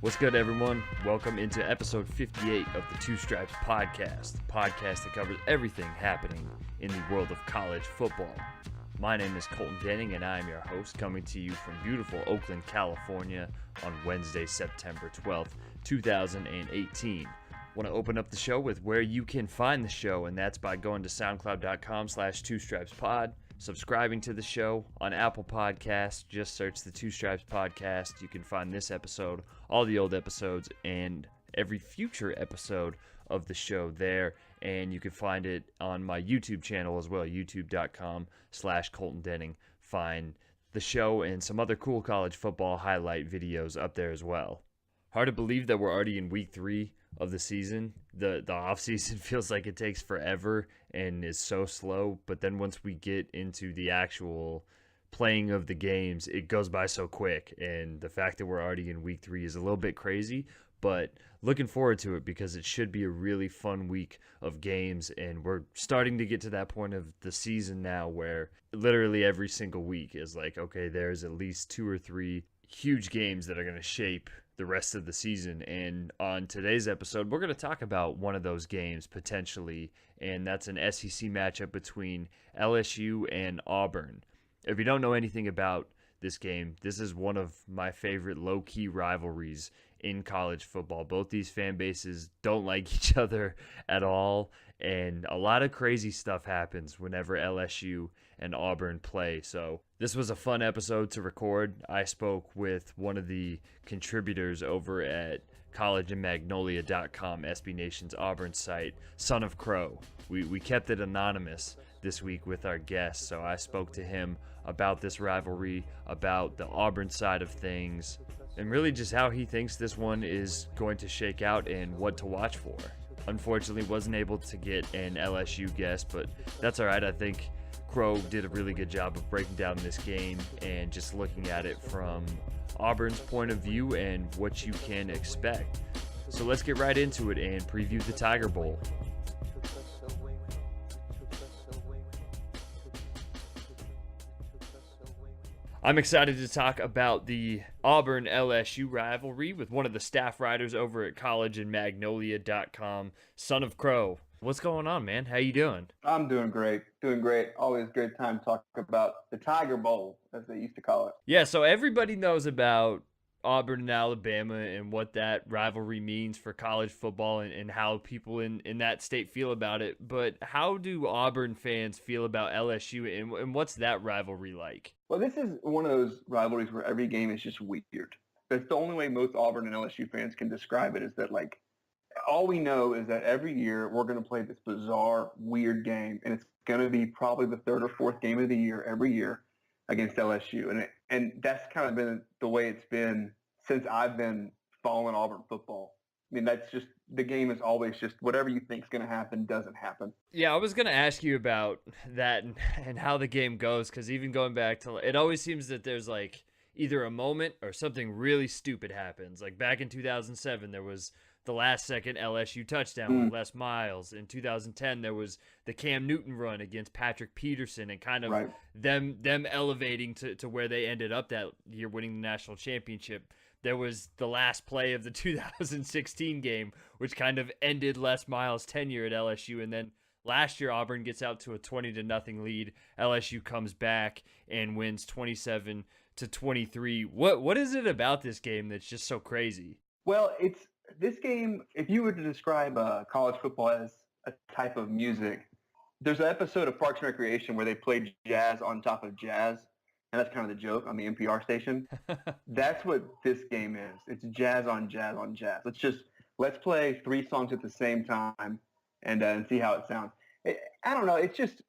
What's good, everyone? Welcome into episode 58 of the Two Stripes podcast, the podcast that covers everything happening in the world of college football. My name is Colton and I am your host, coming to you from beautiful Oakland, California on Wednesday, September 12th, 2018. Want to open up the show with where you can find the show, and that's by going to soundcloud.com/twostripespod, subscribing to the show on Apple Podcasts. Just search the Two Stripes podcast. You can find this episode, all the old episodes, and every future episode of the show there. And you can find it on my YouTube channel as well, youtube.com/Colton Denning. Find the show and some other cool college football highlight videos up there as well. Hard to believe that we're already in week 3 of the season. The off season feels like it takes forever and is so slow, but then once we get into the actual playing of the games, it goes by so quick, and the fact that we're already in week 3 is a little bit crazy, but looking forward to it because it should be a really fun week of games, and we're starting to get to that point of the season now where literally every single week is like, okay, there's at least 2 or 3 huge games that are going to shape the rest of the season. And on today's episode, we're going to talk about one of those games potentially, and that's an SEC matchup between LSU and Auburn. If you don't know anything about this game, this is one of my favorite low-key rivalries in college football. Both these fan bases don't like each other at all, and a lot of crazy stuff happens whenever LSU and Auburn play. So this was a fun episode to record. I spoke with one of the contributors over at collegeandmagnolia.com, SB Nation's Auburn site, Son of Crow. We kept it anonymous this week with our guest, so I spoke to him about this rivalry, about the Auburn side of things, and really just how he thinks this one is going to shake out and what to watch for. Unfortunately, wasn't able to get an LSU guest, but that's all right. I think Crow did a really good job of breaking down this game and just looking at it from Auburn's point of view and what you can expect. So let's get right into it and preview the Tiger Bowl. I'm excited to talk about the Auburn LSU rivalry with one of the staff writers over at collegeandmagnolia.com, Son of Crow. What's going on, man? How you doing? I'm doing great. Always great time to talk about the Tiger Bowl, as they used to call it. Yeah, so everybody knows about Auburn and Alabama and what that rivalry means for college football and how people in that state feel about it. But how do Auburn fans feel about LSU, and what's that rivalry like? Well, this is one of those rivalries where every game is just weird. That's the only way most Auburn and LSU fans can describe it, is that, like, all we know is that every year we're going to play this bizarre, weird game, and it's going to be probably the 3rd or 4th game of the year every year against LSU. And that's kind of been the way it's been since I've been following Auburn football. I mean, that's just, the game is always just whatever you think is going to happen doesn't happen. Yeah, I was going to ask you about that and how the game goes, because even going back to, it always seems that there's like either a moment or something really stupid happens. Like back in 2007, there was the last-second LSU touchdown with Les Miles. In 2010, there was the Cam Newton run against Patrick Peterson, and kind of them elevating to where they ended up that year, winning the national championship. There was the last play of the 2016 game, which kind of ended Les Miles' tenure at LSU. And then last year, Auburn gets out to a 20-0 lead. LSU comes back and wins 27-23. What is it about this game that's just so crazy? Well, this game, if you were to describe college football as a type of music, there's an episode of Parks and Recreation where they played jazz on top of jazz, and that's kind of the joke on the NPR station. That's what this game is. It's jazz on jazz on jazz. Let's play 3 songs at the same time and see how it sounds. I don't know. It's just,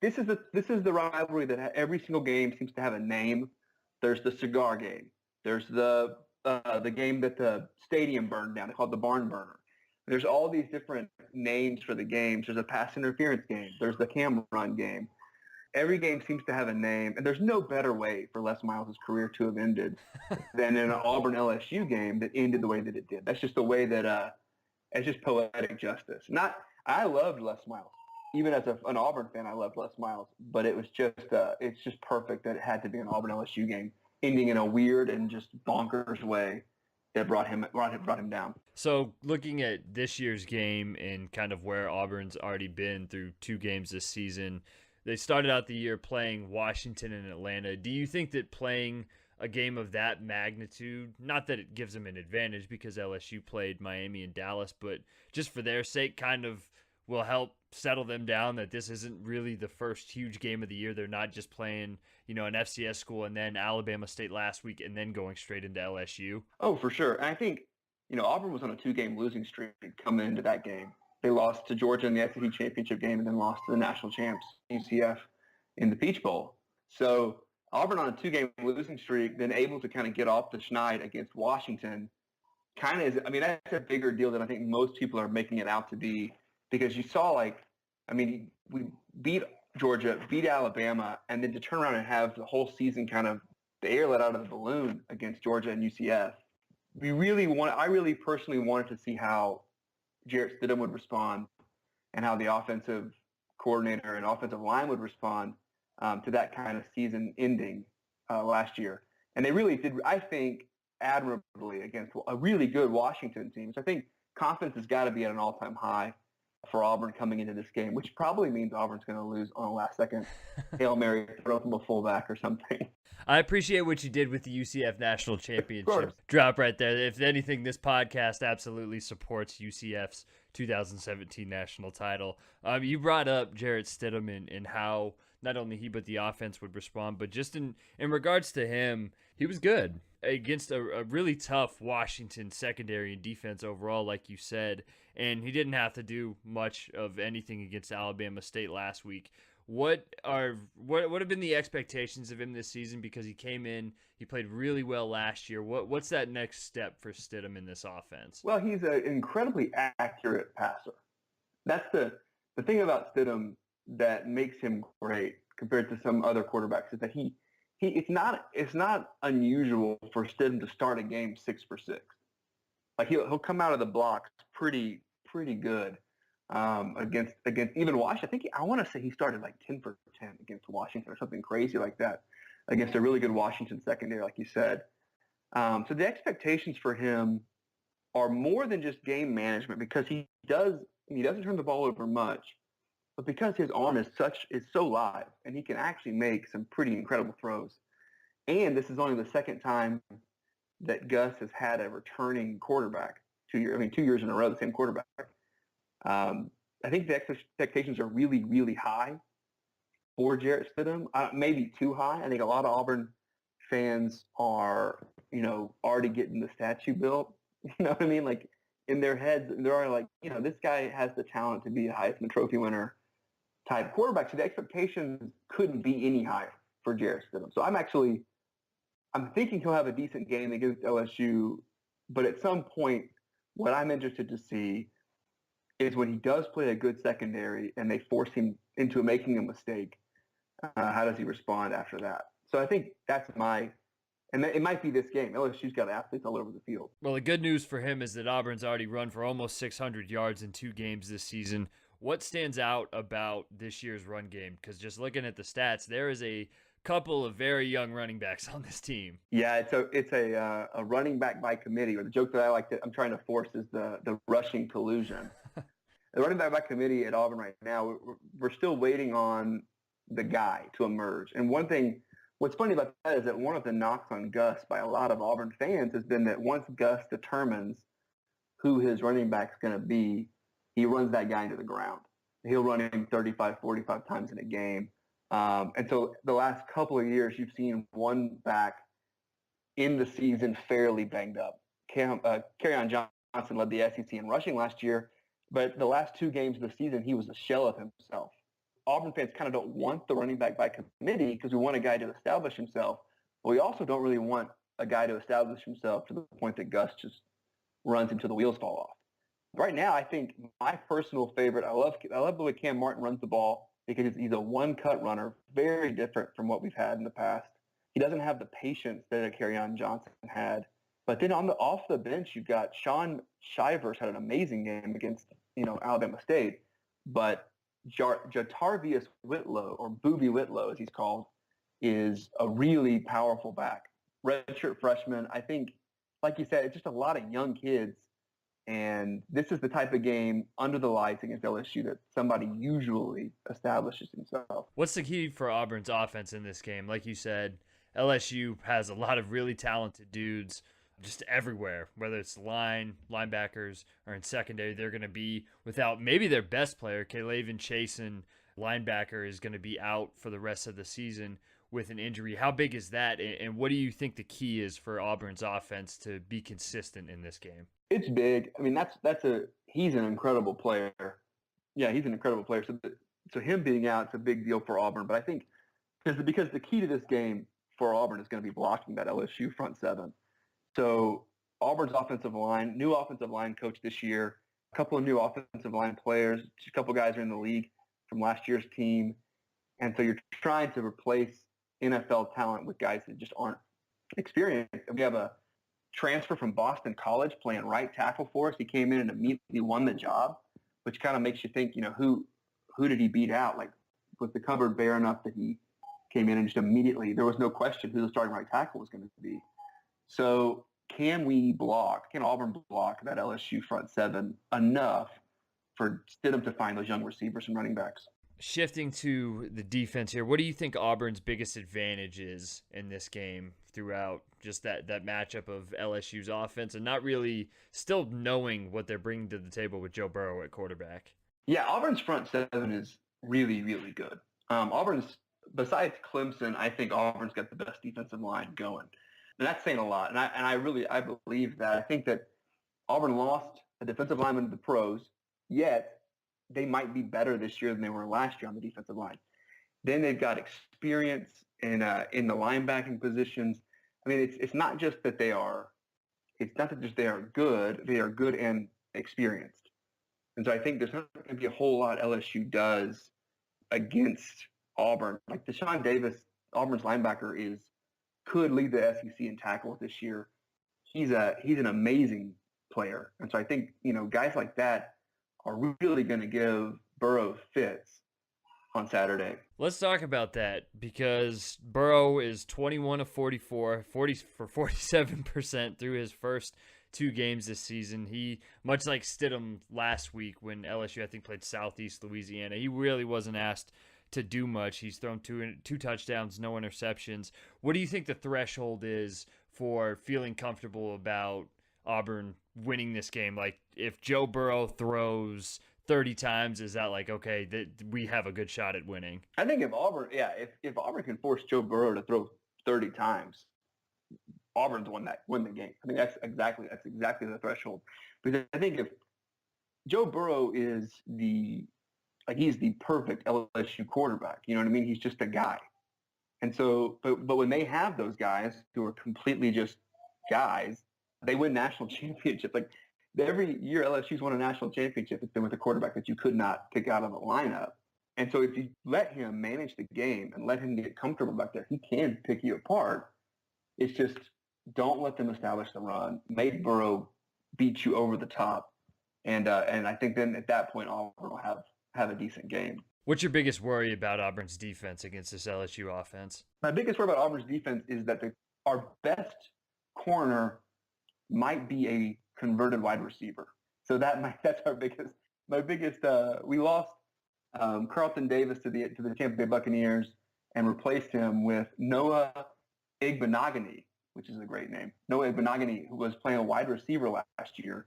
this is the rivalry that every single game seems to have a name. There's the cigar game. There's the game that the stadium burned down. It's called the barn burner. There's all these different names for the games. There's a pass interference game. There's the cam run game. Every game seems to have a name, and there's no better way for Les Miles' career to have ended than in an Auburn LSU game that ended the way that it did. That's just the way that it's just poetic justice. I loved Les Miles. Even as an Auburn fan, I loved Les Miles, but it was it's just perfect that it had to be an Auburn LSU game ending in a weird and just bonkers way. that brought him down. So looking at this year's game and kind of where Auburn's already been through 2 games this season, they started out the year playing Washington and Atlanta. Do you think that playing a game of that magnitude, not that it gives them an advantage because LSU played Miami and Dallas, but just for their sake kind of will help settle them down that this isn't really the first huge game of the year? They're not just playing, an FCS school and then Alabama State last week and then going straight into LSU. Oh, for sure. And I think, Auburn was on a 2-game losing streak coming into that game. They lost to Georgia in the SEC championship game and then lost to the national champs, UCF, in the Peach Bowl. So Auburn on a 2-game losing streak, then able to kind of get off the schneid against Washington, kind of is, that's a bigger deal than I think most people are making it out to be, because you saw we beat Georgia, beat Alabama, and then to turn around and have the whole season kind of the air let out of the balloon against Georgia and UCF. I really personally wanted to see how Jarrett Stidham would respond and how the offensive coordinator and offensive line would respond to that kind of season ending last year. And they really did, I think, admirably against a really good Washington team. So I think confidence has got to be at an all-time high for Auburn coming into this game, which probably means Auburn's going to lose on a last-second Hail Mary throw from a fullback or something. I appreciate what you did with the UCF National Championship drop right there. If anything, this podcast absolutely supports UCF's 2017 national title. You brought up Jarrett Stidham and how not only he but the offense would respond, but just in regards to him, he was good against a really tough Washington secondary and defense overall, like you said, and he didn't have to do much of anything against Alabama State last week. What have been the expectations of him this season? Because he came in, he played really well last year. What's that next step for Stidham in this offense? Well, he's an incredibly accurate passer. That's the thing about Stidham that makes him great compared to some other quarterbacks is that it's not unusual for Stidham to start a game 6 for 6. Like he'll come out of the blocks pretty good. Against even Washington. I want to say he started like 10 for 10 against Washington or something crazy like that against a really good Washington secondary, like you said. So the expectations for him are more than just game management because he doesn't turn the ball over much, but because his arm is so live and he can actually make some pretty incredible throws. And this is only the second time that Gus has had a returning quarterback 2 years in a row, the same quarterback. I think the expectations are really, really high for Jarrett Stidham. Maybe too high. I think a lot of Auburn fans are, already getting the statue built. You know what I mean? Like in their heads, they're already like, this guy has the talent to be a Heisman Trophy winner type quarterback. So the expectations couldn't be any higher for Jarrett Stidham. So I'm thinking he'll have a decent game against LSU, but at some point, what I'm interested to see is when he does play a good secondary and they force him into making a mistake, how does he respond after that? So I think that's and it might be this game. LSU's got athletes all over the field. Well, the good news for him is that Auburn's already run for almost 600 yards in 2 games this season. What stands out about this year's run game? Because just looking at the stats, there is a couple of very young running backs on this team. Yeah, it's a running back by committee. Or the joke that I'm trying to force is the rushing collusion. The running back by committee at Auburn right now, we're still waiting on the guy to emerge. And what's funny about that is that one of the knocks on Gus by a lot of Auburn fans has been that once Gus determines who his running back's going to be, he runs that guy into the ground. He'll run him 35, 45 times in a game. And so the last couple of years, you've seen one back in the season fairly banged up. Kerryon Johnson led the SEC in rushing last year, but the last 2 games of the season, he was a shell of himself. Auburn fans kind of don't want the running back by committee because we want a guy to establish himself, but we also don't really want a guy to establish himself to the point that Gus just runs him till the wheels fall off. Right now, I think my personal favorite, I love the way Cam Martin runs the ball because he's a one-cut runner, very different from what we've had in the past. He doesn't have the patience that a Kerryon Johnson had. But then off the bench, you've got Sean Shivers had an amazing game against Alabama State, but Jatarvius Whitlow, or Booby Whitlow as he's called, is a really powerful back. Redshirt freshman. I think like you said, it's just a lot of young kids. And this is the type of game under the lights against LSU that somebody usually establishes himself. What's the key for Auburn's offense in this game? Like you said, LSU has a lot of really talented dudes just everywhere, whether it's linebackers, or in secondary. They're going to be without maybe their best player, K'Lavon Chasen, linebacker, is going to be out for the rest of the season with an injury. How big is that, and what do you think the key is for Auburn's offense to be consistent in this game? It's big. I mean, he's an incredible player. Yeah, he's an incredible player. So him being out, it's a big deal for Auburn. But I think because the key to this game for Auburn is going to be blocking that LSU front seven. So Auburn's offensive line, new offensive line coach this year, a couple of new offensive line players, a couple of guys are in the league from last year's team. And so you're trying to replace NFL talent with guys that just aren't experienced. We have a transfer from Boston College playing right tackle for us. He came in and immediately won the job, which kind of makes you think, who did he beat out? Like, was the cupboard bare enough that he came in and just immediately, there was no question who the starting right tackle was going to be. So can Auburn block that LSU front seven enough for Stidham to find those young receivers and running backs? Shifting to the defense here, what do you think Auburn's biggest advantage is in this game throughout just that matchup of LSU's offense and not really still knowing what they're bringing to the table with Joe Burrow at quarterback? Yeah, Auburn's front seven is really, really good. Auburn's, besides Clemson, I think Auburn's got the best defensive line going. And that's saying a lot. And I believe that. I think that Auburn lost a defensive lineman to the pros, yet they might be better this year than they were last year on the defensive line. Then they've got experience in the linebacking positions. I mean, it's not just that they are good. They are good and experienced. And so I think there's not going to be a whole lot LSU does against Auburn. Like Deshaun Davis, Auburn's linebacker, could lead the SEC in tackles this year. He's an amazing player. And so I think, guys like that are really going to give Burrow fits on Saturday. Let's talk about that because Burrow is 21 of 44, 47% through his first two games this season. He, much like Stidham last week when LSU, I think, played Southeast Louisiana, he really wasn't asked to do much. He's thrown two touchdowns, no interceptions. What do you think the threshold is for feeling comfortable about Auburn winning this game? Like, if Joe Burrow throws 30 times, is that like, okay, that we have a good shot at winning? I think if Auburn can force Joe Burrow to throw 30 times, Auburn's win the game. I think that's exactly the threshold. Because I think if Joe Burrow is he's the perfect LSU quarterback, you know what I mean? He's just a guy. And so, but when they have those guys who are completely just guys, they win national championships. Like every year LSU's won a national championship, it's been with a quarterback that you could not pick out of the lineup. And so if you let him manage the game and let him get comfortable back there, he can pick you apart. It's just don't let them establish the run. Make Burrow beat you over the top. And I think then at that point Auburn will have a decent game. What's your biggest worry about Auburn's defense against this LSU offense? My biggest worry about Auburn's defense is that our best corner might be a converted wide receiver. So that's my biggest. We lost Carlton Davis to the Tampa Bay Buccaneers and replaced him with Noah Igbenogany, which is a great name. Noah Igbenogany, who was playing a wide receiver last year.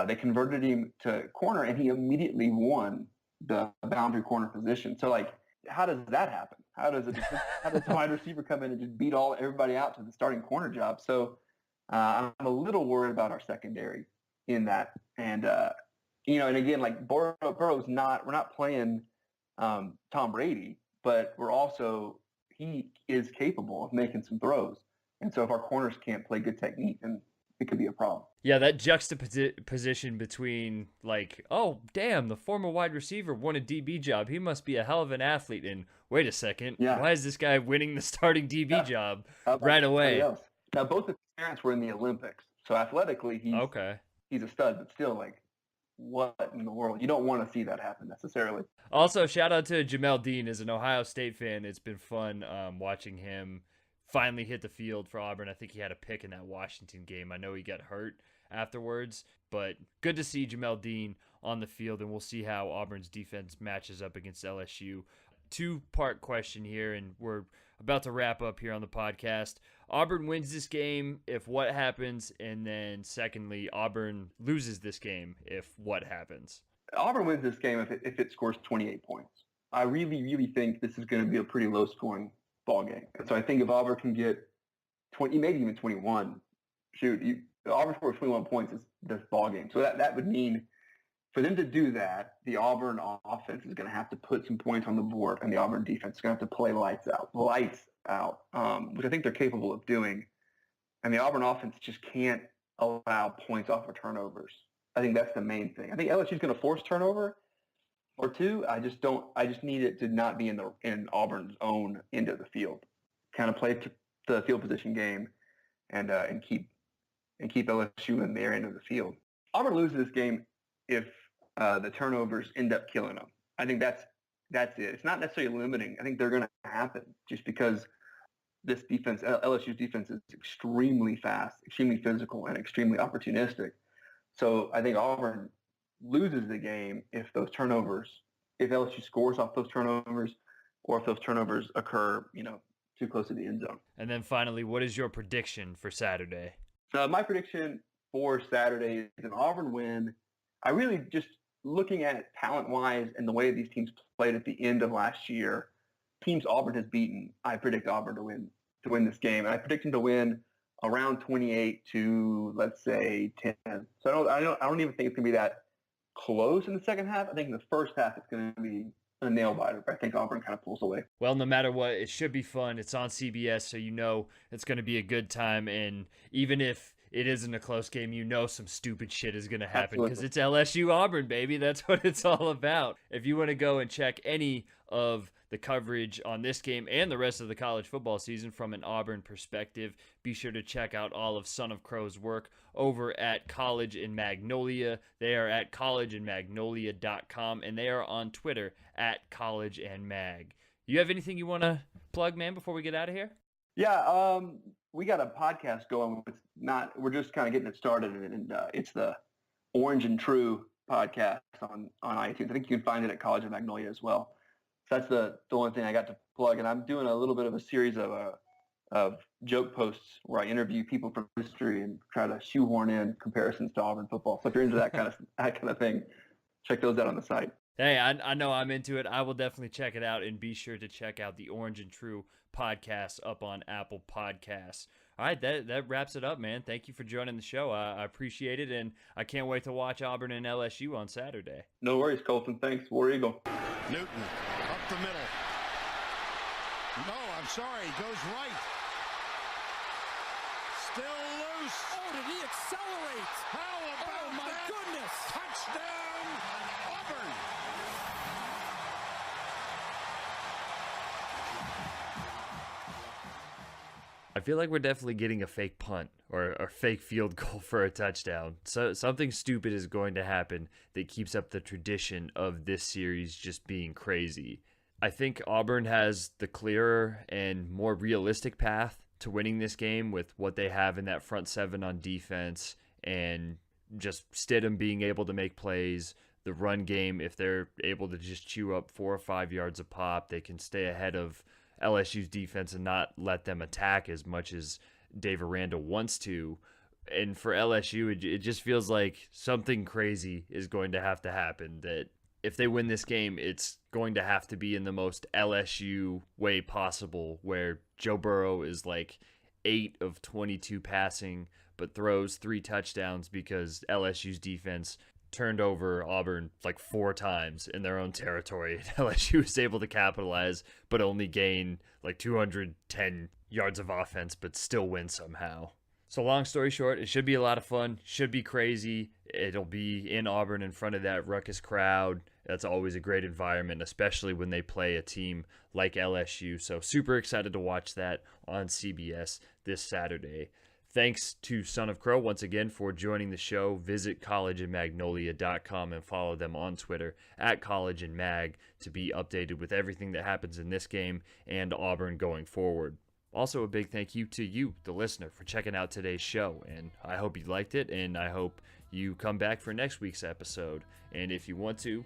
They converted him to corner, and he immediately won the boundary corner position. So, how does that happen? How does the wide receiver come in and just beat everybody out to the starting corner job? So, I'm a little worried about our secondary in that. And and again, like Burrow's we're not playing Tom Brady, but he is capable of making some throws. And so if our corners can't play good technique, then it could be a problem. Yeah, that juxtaposition between oh, damn, the former wide receiver won a DB job. He must be a hell of an athlete. And wait a second, why is this guy winning the starting DB job right away? Now, both the parents were in the Olympics. So athletically, he's a stud, but still, what in the world? You don't want to see that happen necessarily. Also, shout out to Jamel Dean as an Ohio State fan. It's been fun watching him finally hit the field for Auburn. I think he had a pick in that Washington game. I know he got hurt afterwards, but good to see Jamel Dean on the field, and we'll see how Auburn's defense matches up against LSU. Two-part question here, and we're about to wrap up here on the podcast. Auburn wins this game if what happens, and then secondly, Auburn loses this game if what happens. Auburn wins this game if it scores 28 points. I really, really think this is going to be a pretty low-scoring ball game. And so I think if Auburn can get 20, maybe even 21, Auburn scores 21 points this ball game. So that would mean for them to do that, the Auburn offense is going to have to put some points on the board, and the Auburn defense is going to have to play lights out, which I think they're capable of doing. And the Auburn offense just can't allow points off of turnovers. I think that's the main thing. I think LSU is going to force turnover or two. I just need it to not be in Auburn's own end of the field. Kind of play the field position game, and keep LSU in their end of the field. Auburn loses this game if the turnovers end up killing them. I think that's it. It's not necessarily limiting. I think they're going to happen just because this defense, LSU's defense, is extremely fast, extremely physical, and extremely opportunistic. So I think Auburn loses the game if LSU scores off those turnovers, or if those turnovers occur, too close to the end zone. And then finally, what is your prediction for Saturday? So my prediction for Saturday is an Auburn win. I really just looking at talent-wise and the way these teams played at the end of last year, teams Auburn has beaten, I predict Auburn to win this game. And I predict them to win around 28 to, let's say, 10. So I don't even think it's going to be that close in the second half. I think in the first half it's going to be a nail-biter, but I think Auburn kind of pulls away. Well, no matter what, it should be fun. It's on CBS, so it's going to be a good time. And even if it isn't a close game, some stupid shit is going to happen because it's LSU-Auburn, baby. That's what it's all about. If you want to go and check any of the coverage on this game and the rest of the college football season from an Auburn perspective, be sure to check out all of Son of Crow's work over at College and Magnolia. They are at collegeandmagnolia.com, and they are on Twitter at collegeandmag. You have anything you want to plug, man, before we get out of here? Yeah, we got a podcast going. We're just kind of getting it started, and it's the Orange and True podcast on iTunes. I think you can find it at College and Magnolia as well. So that's the only thing I got to plug. And I'm doing a little bit of a series of joke posts where I interview people from history and try to shoehorn in comparisons to Auburn football. So if you're into that kind of thing, check those out on the site. Hey, I know I'm into it. I will definitely check it out, and be sure to check out the Orange and True podcast up on Apple Podcasts. All right, that wraps it up, man. Thank you for joining the show. I appreciate it, and I can't wait to watch Auburn and LSU on Saturday. No worries, Colton. Thanks. War Eagle. Newton up the middle. No, I'm sorry. Goes right. Still loose. Oh, did he accelerate? How about my that? goodness. Touchdown, Auburn. I feel like we're definitely getting a fake punt or a fake field goal for a touchdown. So something stupid is going to happen that keeps up the tradition of this series just being crazy. I think Auburn has the clearer and more realistic path to winning this game with what they have in that front seven on defense, and just Stidham being able to make plays. The run game, if they're able to just chew up 4 or 5 yards a pop, they can stay ahead of LSU's defense and not let them attack as much as Dave Aranda wants to. And for LSU, it just feels like something crazy is going to happen, that if they win this game, it's going to have to be in the most LSU way possible, where Joe Burrow is like 8 of 22 passing, but throws 3 touchdowns because LSU's defense turned over Auburn like 4 times in their own territory. LSU was able to capitalize, but only gain like 210 yards of offense, but still win somehow. So long story short, it should be a lot of fun, should be crazy. It'll be in Auburn in front of that ruckus crowd. That's always a great environment, especially when they play a team like LSU. So super excited to watch that on CBS this Saturday. Thanks to Son of Crow once again for joining the show. Visit collegeandmagnolia.com and follow them on Twitter at collegeandmag to be updated with everything that happens in this game and Auburn going forward. Also, a big thank you to you, the listener, for checking out today's show, and I hope you liked it, and I hope you come back for next week's episode. And if you want to,